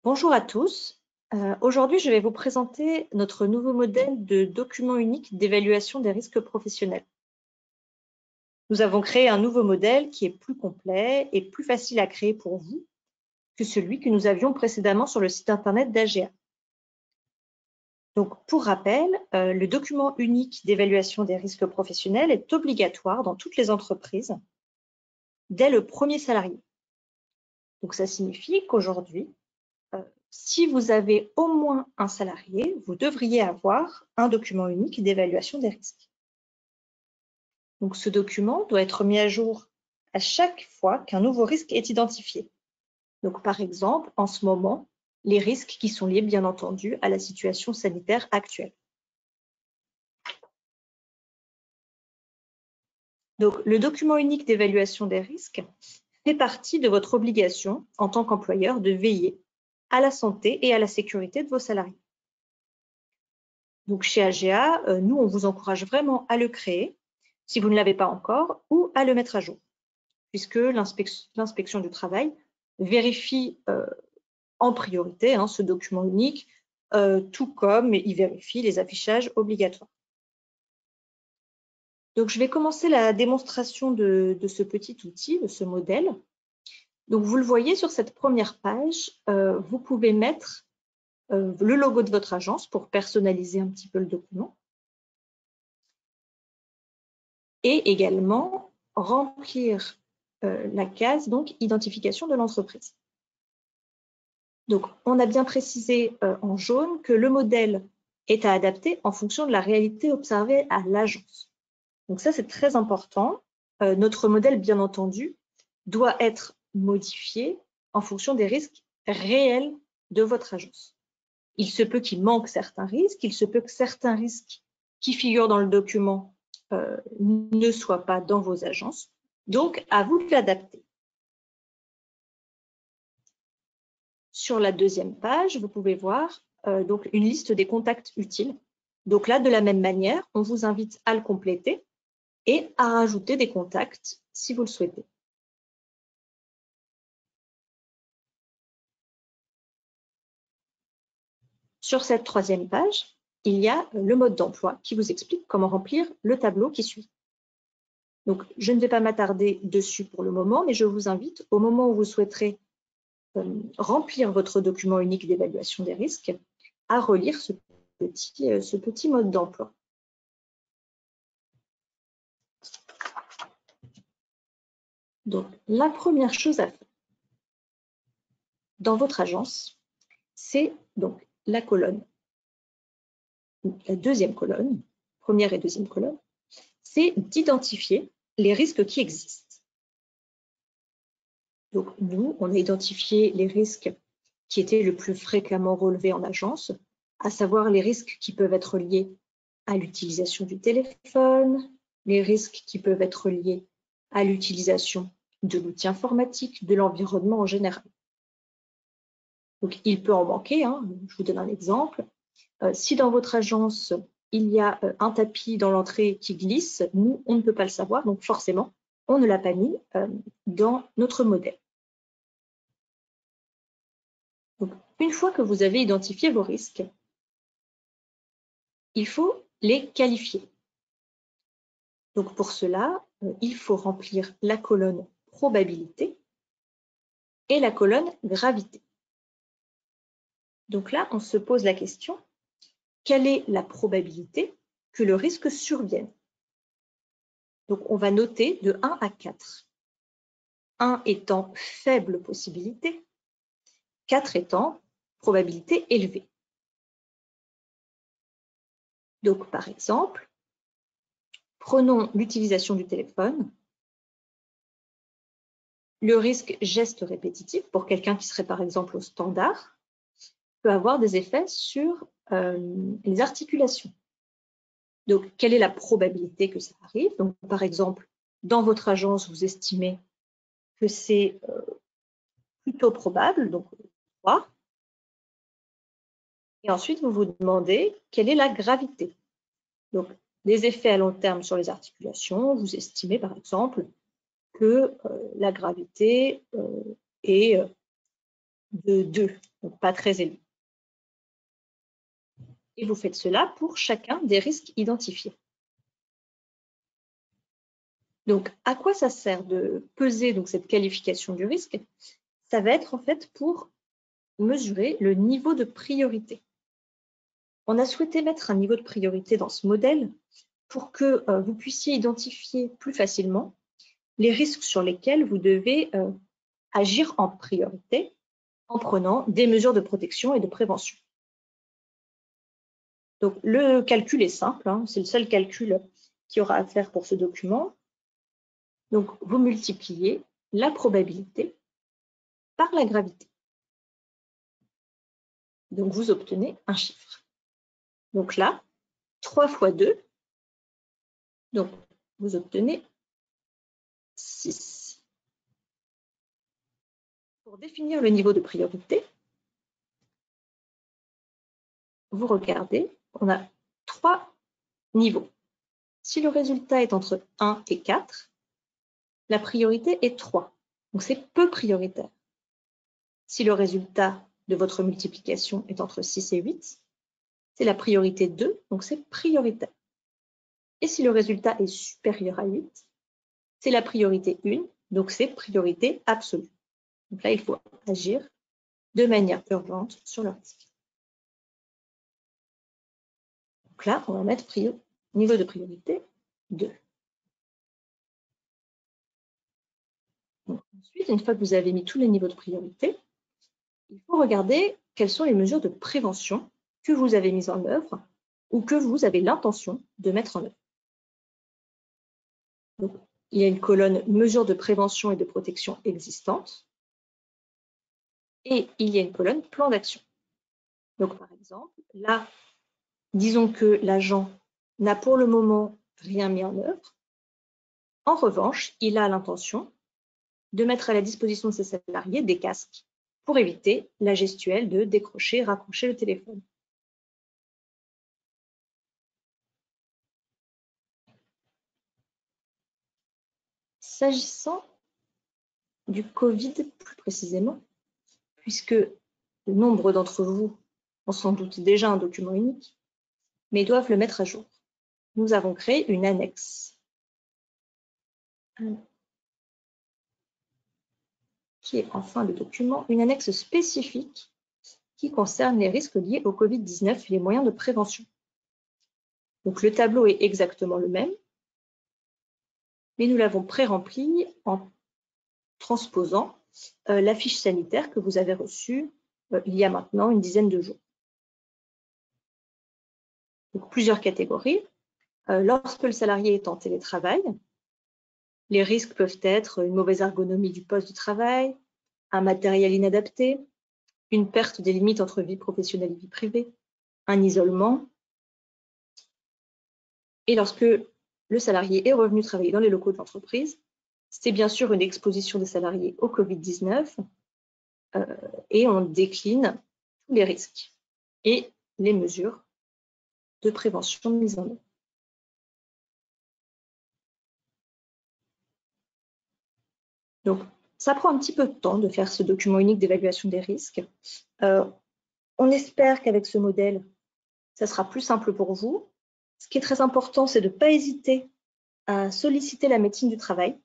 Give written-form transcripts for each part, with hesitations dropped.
Bonjour à tous. Aujourd'hui, je vais vous présenter notre nouveau modèle de document unique d'évaluation des risques professionnels. Nous avons créé un nouveau modèle qui est plus complet et plus facile à créer pour vous que celui que nous avions précédemment sur le site internet d'AGA. Donc, pour rappel, le document unique d'évaluation des risques professionnels est obligatoire dans toutes les entreprises dès le premier salarié. Donc, ça signifie qu'aujourd'hui, si vous avez au moins un salarié, vous devriez avoir un document unique d'évaluation des risques. Donc, ce document doit être mis à jour à chaque fois qu'un nouveau risque est identifié. Donc, par exemple, en ce moment, les risques qui sont liés, bien entendu, à la situation sanitaire actuelle. Donc, le document unique d'évaluation des risques fait partie de votre obligation en tant qu'employeur de veiller à la santé et à la sécurité de vos salariés. Donc, chez AGA, nous, on vous encourage vraiment à le créer, si vous ne l'avez pas encore, ou à le mettre à jour, puisque l'inspection du travail vérifie en priorité ce document unique, tout comme il vérifie les affichages obligatoires. Donc, je vais commencer la démonstration de ce petit outil, de ce modèle. Donc, vous le voyez sur cette première page, vous pouvez mettre le logo de votre agence pour personnaliser un petit peu le document. Et également remplir la case donc identification de l'entreprise. Donc, on a bien précisé en jaune que le modèle est à adapter en fonction de la réalité observée à l'agence. Donc ça, c'est très important. Notre modèle, bien entendu, doit être modifié en fonction des risques réels de votre agence. Il se peut qu'il manque certains risques, il se peut que certains risques qui figurent dans le document ne soient pas dans vos agences. Donc, à vous de l'adapter. Sur la deuxième page, vous pouvez voir donc une liste des contacts utiles. Donc là, de la même manière, on vous invite à le compléter et à rajouter des contacts si vous le souhaitez. Sur cette troisième page, il y a le mode d'emploi qui vous explique comment remplir le tableau qui suit. Donc, je ne vais pas m'attarder dessus pour le moment, mais je vous invite, au moment où vous souhaiterez remplir votre document unique d'évaluation des risques, à relire ce petit mode d'emploi. Donc, la première chose à faire dans votre agence, c'est donc la colonne, la deuxième colonne, première et deuxième colonne, c'est d'identifier les risques qui existent. Donc, nous, on a identifié les risques qui étaient le plus fréquemment relevés en agence, à savoir les risques qui peuvent être liés à l'utilisation du téléphone, les risques qui peuvent être liés à l'utilisation de l'outil informatique, de l'environnement en général. Donc, il peut en manquer, je vous donne un exemple. Si dans votre agence, il y a un tapis dans l'entrée qui glisse, nous, on ne peut pas le savoir, donc forcément, on ne l'a pas mis dans notre modèle. Donc, une fois que vous avez identifié vos risques, il faut les qualifier. Donc, pour cela, il faut remplir la colonne probabilité et la colonne gravité. Donc là, on se pose la question, quelle est la probabilité que le risque survienne? Donc, on va noter de 1 à 4. 1 étant faible possibilité, 4 étant probabilité élevée. Donc, par exemple, prenons l'utilisation du téléphone. Le risque geste répétitif, pour quelqu'un qui serait par exemple au standard, peut avoir des effets sur les articulations. Donc, quelle est la probabilité que ça arrive? Donc, par exemple, dans votre agence, vous estimez que c'est plutôt probable, donc 3. Et ensuite, vous vous demandez quelle est la gravité. Donc, les effets à long terme sur les articulations, vous estimez par exemple que la gravité est de 2, donc pas très élevé. Et vous faites cela pour chacun des risques identifiés. Donc, à quoi ça sert de peser donc, cette qualification du risque? Ça va être en fait pour mesurer le niveau de priorité. On a souhaité mettre un niveau de priorité dans ce modèle pour que vous puissiez identifier plus facilement les risques sur lesquels vous devez agir en priorité en prenant des mesures de protection et de prévention. Donc, le calcul est simple, hein, c'est le seul calcul qu'il y aura à faire pour ce document. Donc, vous multipliez la probabilité par la gravité. Donc, vous obtenez un chiffre. Donc là, 3 fois 2, donc vous obtenez 6. Pour définir le niveau de priorité, vous regardez, on a 3 niveaux. Si le résultat est entre 1 et 4, la priorité est 3. Donc, c'est peu prioritaire. Si le résultat de votre multiplication est entre 6 et 8, c'est la priorité 2, donc c'est prioritaire. Et si le résultat est supérieur à 8, c'est la priorité 1, donc c'est priorité absolue. Donc là, il faut agir de manière urgente sur le risque. Donc là, on va mettre niveau de priorité 2. Donc, ensuite, une fois que vous avez mis tous les niveaux de priorité, il faut regarder quelles sont les mesures de prévention que vous avez mises en œuvre ou que vous avez l'intention de mettre en œuvre. Donc, il y a une colonne mesures de prévention et de protection existantes et il y a une colonne plan d'action. Donc, par exemple, là, disons que l'agent n'a pour le moment rien mis en œuvre. En revanche, il a l'intention de mettre à la disposition de ses salariés des casques pour éviter la gestuelle de décrocher et raccrocher le téléphone. S'agissant du Covid plus précisément, puisque nombre d'entre vous ont sans doute déjà un document unique, mais doivent le mettre à jour. Nous avons créé une annexe qui est en fin de document, une annexe spécifique qui concerne les risques liés au Covid-19 et les moyens de prévention. Donc le tableau est exactement le même, mais nous l'avons pré-rempli en transposant la fiche sanitaire que vous avez reçue il y a maintenant une dizaine de jours. Donc, plusieurs catégories. Lorsque le salarié est en télétravail, les risques peuvent être une mauvaise ergonomie du poste de travail, un matériel inadapté, une perte des limites entre vie professionnelle et vie privée, un isolement. Et lorsque le salarié est revenu travailler dans les locaux de l'entreprise, c'est bien sûr une exposition des salariés au Covid-19 et on décline tous les risques et les mesures de prévention mises en œuvre. Donc, ça prend un petit peu de temps de faire ce document unique d'évaluation des risques. On espère qu'avec ce modèle, ça sera plus simple pour vous. Ce qui est très important, c'est de ne pas hésiter à solliciter la médecine du travail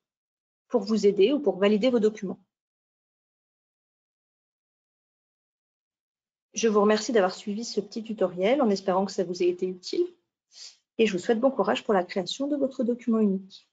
pour vous aider ou pour valider vos documents. Je vous remercie d'avoir suivi ce petit tutoriel en espérant que ça vous ait été utile et je vous souhaite bon courage pour la création de votre document unique.